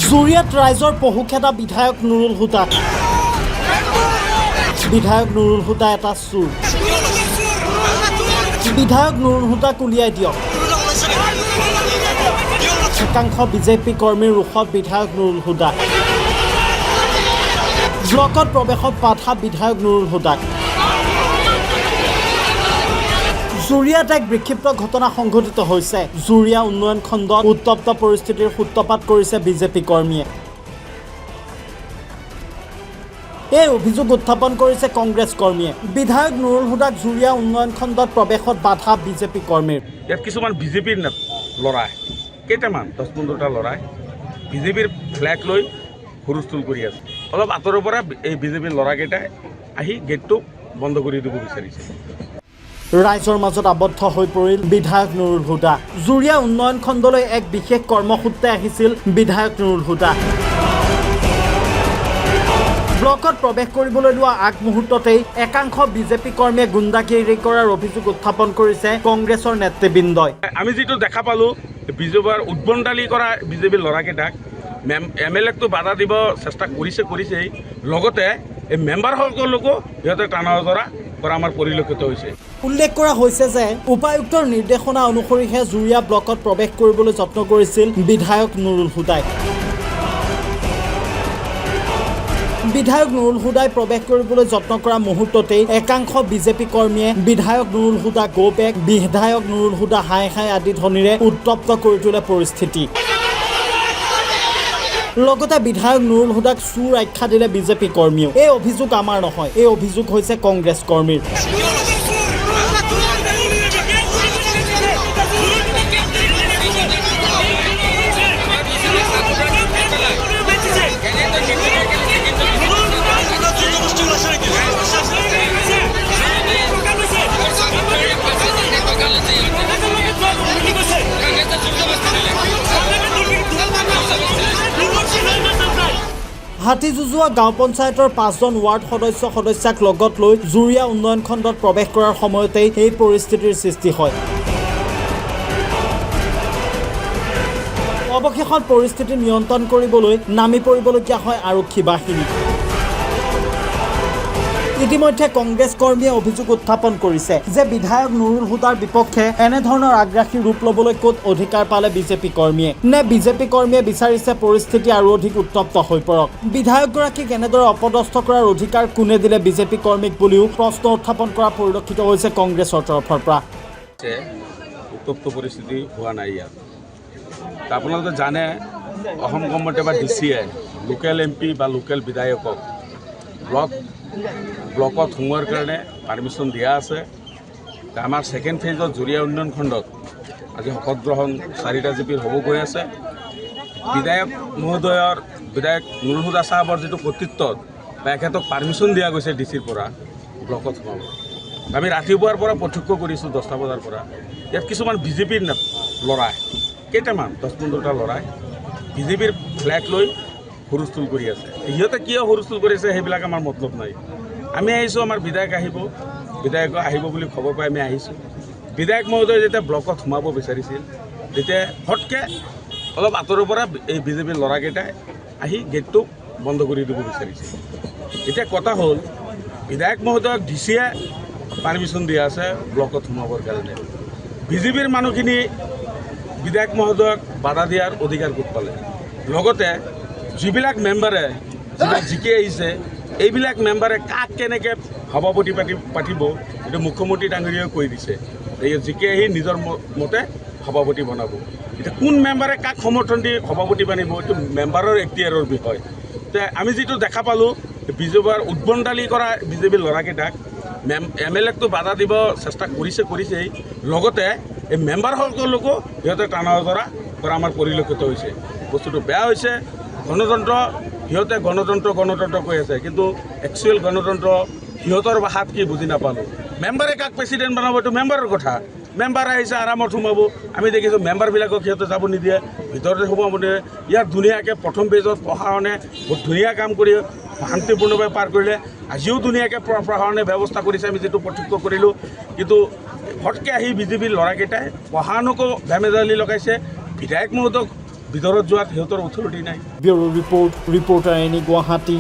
জুৰিয়াত ৰাইজৰ পহুখেদা বিধায়ক নুৰুল হুদা। বিধায়ক নুৰুল হুদা এটা চুৰ। বিধায়ক নুৰুল হুদাক উলিয়াই দিয়ক। একাংশ বিজেপি কৰ্মীৰ ৰোষত বিধায়ক নুৰুল হুদা। ব্লকত প্ৰৱেশত বাধা বিধায়ক নুৰুল হুদাক। জুৰিয়াত এক বিক্ষিপ্ত ঘটনা সংঘটিত হৈছে। জুৰিয়া উন্নয়ন খণ্ডত উত্তপ্ত পৰিস্থিতিৰ সূত্ৰপাত কৰিছে বিজেপি কৰ্মীয়ে। এই অভিযোগ উত্থাপন কৰিছে কংগ্ৰেছ কৰ্মীয়ে। বিধায়ক নুৰুল হুদাক জুৰিয়া উন্নয়ন খণ্ডত প্ৰৱেশত বাধা বিজেপি কৰ্মীৰ। ইয়াত কিছুমান বিজেপিৰ ল'ৰাই কেইটামান 10-15টা ল'ৰাই বিজেপিৰ ফ্লেগ লৈ হুলস্থুল কৰি আছে। অলপ আঁতৰৰ পৰা এই বিজেপিৰ ল'ৰাকেইটাই আহি গেটটো বন্ধ কৰি দিব বিচাৰিছে। ৰাইজৰ মাজত আবদ্ধ হৈ পৰিল বিধায়ক নুৰুল হুদা। জুৰিয়া উন্নয়ন খণ্ডলৈ এক বিশেষ কৰ্মসূত্ৰে আহিছিল বিধায়ক নুৰুল হুদা। ব্লকত প্ৰৱেশ কৰিবলৈ লোৱা আগমুহূৰ্ততেই একাংশ বিজেপি কৰ্মীয়ে গুণ্ডাগিৰি কৰাৰ অভিযোগ উত্থাপন কৰিছে কংগ্ৰেছৰ নেতৃবৃন্দই। আমি যিটো দেখা পালোঁ বিজেপিৰ উদ্ভণ্ডালি কৰা বিজেপিৰ ল'ৰাকেইটাক MLAকতো বাধা দিব চেষ্টা কৰিছেই, লগতে এই মেম্বাৰসকলকো সিহঁতে টানা অজৰা কৰা আমাৰ পৰিলক্ষিত হৈছে। উল্লেখ কৰা হৈছে যে উপায়ুক্তৰ নিৰ্দেশনা অনুসৰিহে জুৰিয়া ব্লকত প্ৰৱেশ কৰিবলৈ যত্ন কৰিছিল বিধায়ক নুৰুল হুদাই। বিধায়ক নুৰুল হুদাই প্ৰৱেশ কৰিবলৈ যত্ন কৰা মুহূৰ্ততেই একাংশ বিজেপি কৰ্মীয়ে বিধায়ক নুৰুল হুদা গো বেক, বিধায়ক নুৰুল হুদা হাই হাই আদি ধ্বনিৰে উত্তপ্ত কৰি তোলে পৰিস্থিতি। লগতে বিধায়ক নুৰুল হুদাক চুৰ আখ্যা দিলে বিজেপি কৰ্মীয়েও। এই অভিযোগ আমাৰ নহয়, এই অভিযোগ হৈছে কংগ্ৰেছ কৰ্মীৰ। হাতীযুজুৱা গাঁও পঞ্চায়তৰ 5জন ৱাৰ্ড সদস্যাক লগত লৈ জুৰিয়া উন্নয়ন খণ্ডত প্ৰৱেশ কৰাৰ সময়তেই এই পৰিস্থিতিৰ সৃষ্টি হয়। অৱশেষত পৰিস্থিতি নিয়ন্ত্ৰণ কৰিবলৈ নামি পৰিবলগীয়া হয় আৰক্ষী বাহিনী। ইতিমধ্যে কংগ্ৰেছ কৰ্মীয়ে অভিযোগ উত্থাপন কৰিছে যে বিধায়ক নুৰুল হুদাৰ বিপক্ষে এনেধৰণৰ আগ্ৰাসী ৰূপ ল'বলৈ ক'ত অধিকাৰ পালে বিজেপি কৰ্মীয়ে, নে বিজেপি কৰ্মীয়ে বিচাৰিছে পৰিস্থিতি আৰু অধিক উত্তপ্ত হৈ পৰক। বিধায়কগৰাকীক এনেদৰে অপদস্থ কৰাৰ অধিকাৰ কোনে দিলে বিজেপি কৰ্মীক বুলিও প্ৰশ্ন উত্থাপন কৰা পৰিলক্ষিত হৈছে কংগ্ৰেছৰ তৰফৰ পৰা। উত্তপ্ত পৰিস্থিতি হোৱা নাই ইয়াত। আপোনালোকে জানে অসম গভৰ্ণমেণ্টে বা DCয়ে লোকেল MP বা লোকেল বিধায়কক ব্লকত সোমোৱাৰ কাৰণে পাৰ্মিশ্যন দিয়া আছে। আমাৰ ছেকেণ্ড ফেজত জুৰিয়া উন্নয়ন খণ্ডত আজি শপত গ্ৰহণ 4টা জিপিৰ হ'ব গৈ আছে। বিধায়ক নুৰুল হুদা চাহাবৰ যিটো কৰ্তৃত্বত বা এখেতক পাৰ্মিশ্যন দিয়া গৈছে DCৰ পৰা ব্লকত সোমাব। আমি ৰাতিপুৱাৰ পৰা প্ৰত্যক্ষ কৰিছোঁ 10টা বজাৰ পৰা। ইয়াত কিছুমান বিজেপিৰ ল'ৰাই কেইটামান 10-15টা ল'ৰাই বিজেপিৰ ফ্লেগ লৈ হুলস্থুল কৰি আছে। সিহঁতে কিয় হুলস্থুল কৰিছে সেইবিলাক আমাৰ মতলব নাই। আমি আহিছোঁ, আমাৰ বিধায়ক আহিব বুলি খবৰ পাই আমি আহিছোঁ। বিধায়ক মহোদয় যেতিয়া ব্লকত সোমাব বিচাৰিছিল তেতিয়া ফটকৈ অলপ আঁতৰৰ পৰা এই বিজেপিৰ ল'ৰাকেইটাই আহি গেটটো বন্ধ কৰি দিব বিচাৰিছিল। এতিয়া কথা হ'ল বিধায়ক মহোদয়ক DCয়ে পাৰ্মিশ্যন দিয়া আছে ব্লকত সোমাবৰ কাৰণে। বিজেপিৰ মানুহখিনি বিধায়ক মহোদয়ক বাধা দিয়াৰ অধিকাৰ ক'ত পালে? লগতে যিবিলাক মেম্বাৰে জিকি আহিছে এইবিলাক মেম্বাৰে কাক কেনেকৈ সভাপতি পাতিব এইটো মুখ্যমন্ত্ৰী ডাঙৰীয়াই কৈ দিছে। এই জিকি আহি নিজৰ মতে সভাপতি বনাব। এতিয়া কোন মেম্বাৰে কাক সমৰ্থন দি সভাপতি বানিব এইটো মেম্বাৰৰ এখতিয়াৰৰ বিষয়। এতিয়া আমি যিটো দেখা পালোঁ বিজেপিৰ উদ্ভণ্ডালি কৰা বিজেপিৰ ল'ৰাকেইটাক MLAকতো বাধা দিব চেষ্টা কৰিছেই, লগতে এই মেম্বাৰসকলকো সিহঁতে টানা অজৰা কৰা আমাৰ পৰিলক্ষিত হৈছে। বস্তুটো বেয়া হৈছে। সিহঁতে গণতন্ত্ৰ কৈ আছে, কিন্তু একচুৱেল গণতন্ত্ৰ সিহঁতৰ ভাষাত কি বুজি নাপালোঁ। মেম্বাৰে কাক প্ৰেচিডেণ্ট বনাব এইটো মেম্বাৰৰ কথা। মেম্বাৰ আহিছে আৰামত সোমাব। আমি দেখিছোঁ মেম্বাৰবিলাকক সিহঁতে যাব নিদিয়ে, ভিতৰতে সোমাব নিদিয়ে। ইয়াত ধুনীয়াকৈ প্ৰথম পেজত প্ৰশাসনে বহুত ধুনীয়া কাম কৰি শান্তিপূৰ্ণভাৱে পাৰ কৰিলে। আজিও ধুনীয়াকৈ প্ৰশাসনে ব্যৱস্থা কৰিছে, আমি যিটো প্ৰত্যক্ষ কৰিলোঁ। কিন্তু ফটকৈ আহি বিজেপিৰ ল'ৰাকেইটাই প্ৰশাসনকো বেমেজালি লগাইছে, বিধায়ক মহোদয়ক ভিতৰত যোৱাত সিহঁতৰ অথৰিটি নাই। Bureau report, reporter any Guwahati.